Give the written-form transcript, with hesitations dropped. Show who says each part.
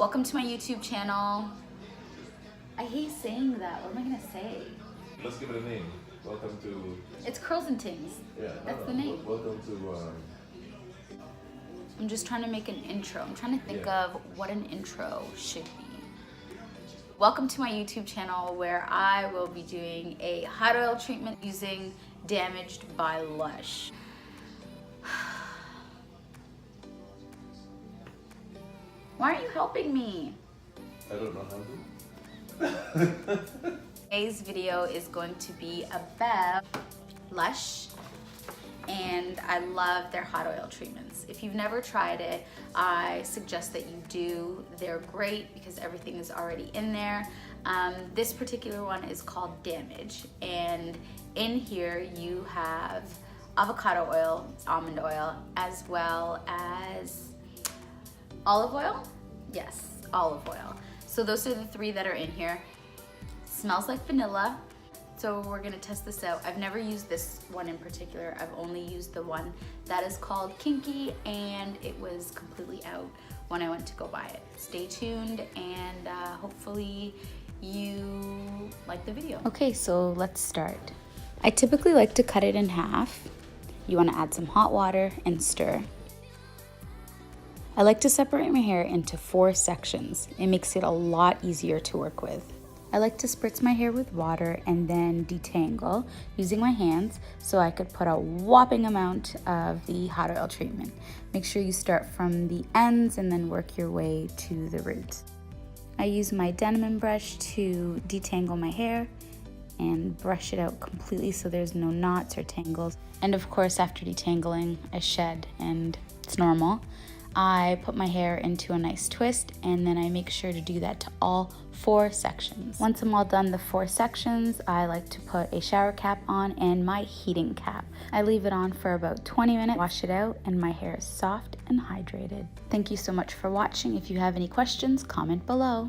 Speaker 1: Welcome to my YouTube channel. I hate saying that. What am I gonna say?
Speaker 2: Let's give it a name. Welcome to...
Speaker 1: It's Curls and Tings.
Speaker 2: Yeah,
Speaker 1: that's the name.
Speaker 2: Welcome to...
Speaker 1: I'm just trying to make an intro. I'm trying to think of what an intro should be. Welcome to my YouTube channel where I will be doing a hot oil treatment using Damaged by Lush. Why aren't you helping me?
Speaker 2: I don't know how to.
Speaker 1: Today's video is going to be about Lush, and I love their hot oil treatments. If you've never tried it, I suggest that you do. They're great because everything is already in there. This particular one is called Damage, and in here you have avocado oil, almond oil, as well as olive oil? Yes, olive oil. So those are the three that are in here. Smells like vanilla. So we're gonna test this out. I've never used this one in particular. I've only used the one that is called Kinky, and it was completely out when I went to go buy it. Stay tuned, and hopefully you like the video. Okay, so let's start. I typically like to cut it in half. You wanna add some hot water and stir. I like to separate my hair into 4 sections. It makes it a lot easier to work with. I like to spritz my hair with water and then detangle using my hands so I could put a whopping amount of the hot oil treatment. Make sure you start from the ends and then work your way to the roots. I use my Denman brush to detangle my hair and brush it out completely so there's no knots or tangles. And of course, after detangling, I shed, and it's normal. I put my hair into a nice twist, and then I make sure to do that to all 4 sections. Once I'm all done the 4 sections, I like to put a shower cap on and my heating cap. I leave it on for about 20 minutes, wash it out, and my hair is soft and hydrated. Thank you so much for watching. If you have any questions, comment below.